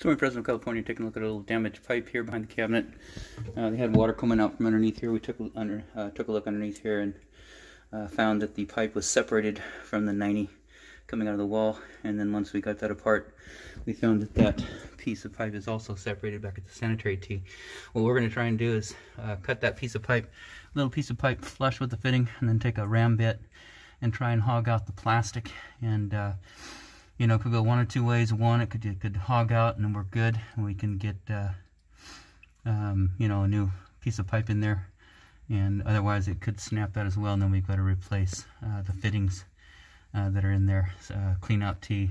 So we're in Fresno, California, taking a look at a little damaged pipe here behind the cabinet. They had water coming out from underneath here. We took a look underneath here and found that the pipe was separated from the 90 coming out of the wall. And then once we got that apart, we found that that piece of pipe is also separated back at the sanitary tee. What we're going to try and do is cut that piece of pipe, little piece of pipe flush with the fitting, and then take a ram bit and try and hog out the plastic. And you know, it could go one or two ways. One, it could hog out and we're good, and we can get you know, a new piece of pipe in there. And otherwise it could snap that as well, and then we've got to replace the fittings that are in there, clean out tee,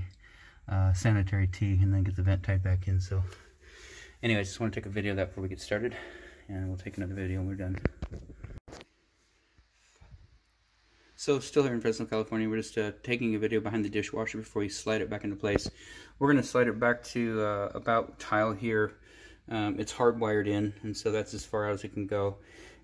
sanitary tee, and then get the vent tied back in. So anyways, just want to take a video of that before we get started, and we'll take another video when we're done. So still here in Fresno, California, we're just taking a video behind the dishwasher before we slide it back into place. We're going to slide it back to about tile here. It's hardwired in, and so that's as far out as it can go.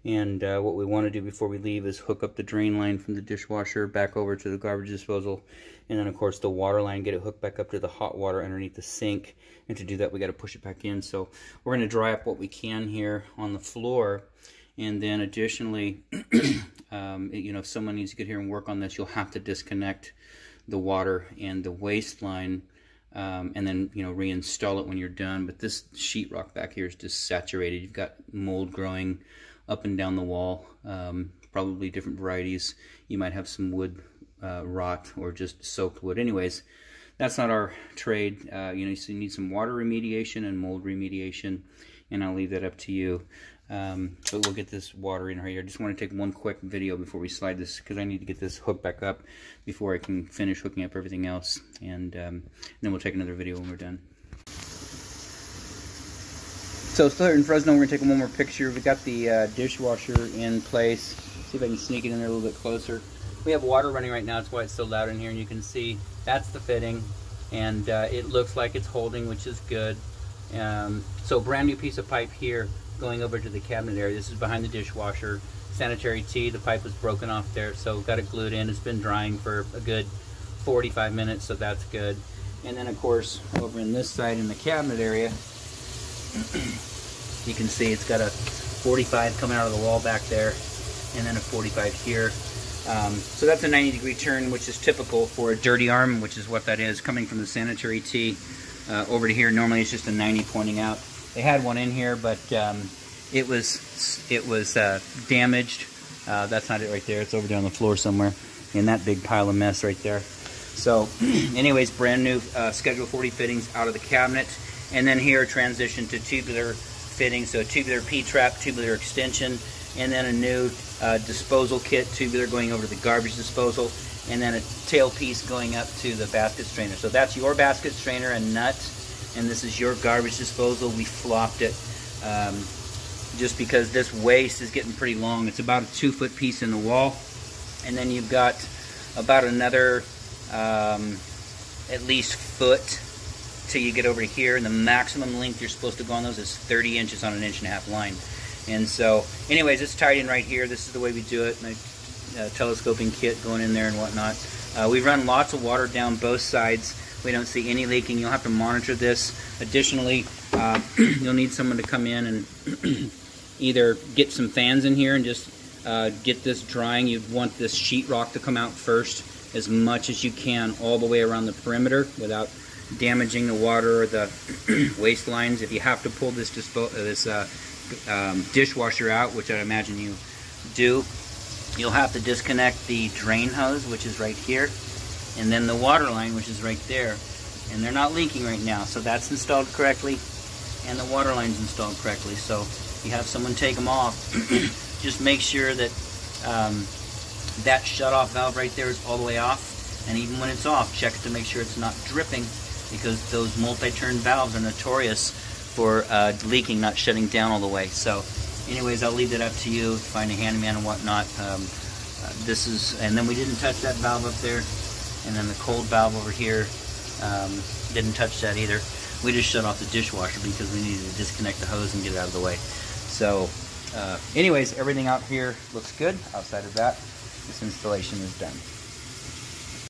And what we want to do before we leave is hook up the drain line from the dishwasher back over to the garbage disposal, and then of course the water line, get it hooked back up to the hot water underneath the sink. And to do that, we got to push it back in. So we're going to dry up what we can here on the floor. And then additionally, you know, if someone needs to get here and work on this, you'll have to disconnect the water and the waste line, and then, you know, reinstall it when you're done. But this sheetrock back here is just saturated. You've got mold growing up and down the wall, probably different varieties. You might have some wood rot or just soaked wood. Anyways, that's not our trade. You know, so you need some water remediation and mold remediation, and I'll leave that up to you. But we'll get this water in right here. I just want to take one quick video before we slide this, because I need to get this hooked back up before I can finish hooking up everything else. And then we'll take another video when we're done. So still here in Fresno, we're going to take one more picture. We got the dishwasher in place. See if I can sneak it in there a little bit closer. We have water running right now. That's why it's so loud in here. And you can see that's the fitting. And it looks like it's holding, which is good. So brand new piece of pipe here going over to the cabinet area. This is behind the dishwasher. Sanitary tee, the pipe was broken off there, so got it glued in. It's been drying for a good 45 minutes, so that's good. And then of course over in this side in the cabinet area, you can see it's got a 45 coming out of the wall back there, and then a 45 here. So that's a 90-degree turn, which is typical for a dirty arm, which is what that is, coming from the sanitary tee over to here. Normally it's just a 90 pointing out. They had one in here, but it was damaged. That's not it right there. It's over there on the floor somewhere in that big pile of mess right there. So anyways, brand new Schedule 40 fittings out of the cabinet. And then here, transition to tubular fittings. So tubular P-trap, tubular extension, and then a new disposal kit, tubular going over to the garbage disposal, and then a tail piece going up to the basket strainer. So that's your basket strainer and nut. And this is your garbage disposal. We flopped it just because this waste is getting pretty long. It's about a 2-foot piece in the wall, and then you've got about another at least foot till you get over here, and the maximum length you're supposed to go on those is 30 inches on an 1.5-inch line. And so anyways, it's tied in right here. This is the way we do it. My telescoping kit going in there and whatnot. We run lots of water down both sides. We don't see any leaking. You'll have to monitor this. Additionally, you'll need someone to come in and either get some fans in here and just get this drying. You want this sheetrock to come out first as much as you can all the way around the perimeter without damaging the water or the waste lines. If you have to pull this dishwasher out, which I imagine you do, you'll have to disconnect the drain hose, which is right here, and then the water line, which is right there. And they're not leaking right now, so that's installed correctly, and the water line's installed correctly. So you have someone take them off. Just make sure that that shut-off valve right there is all the way off, and even when it's off, check it to make sure it's not dripping, because those multi-turn valves are notorious for leaking, not shutting down all the way. So anyways, I'll leave that up to you, find a handyman and whatnot. And then we didn't touch that valve up there. And then the cold valve over here, didn't touch that either. We just shut off the dishwasher because we needed to disconnect the hose and get it out of the way. So anyways, everything out here looks good. Outside of that, this installation is done.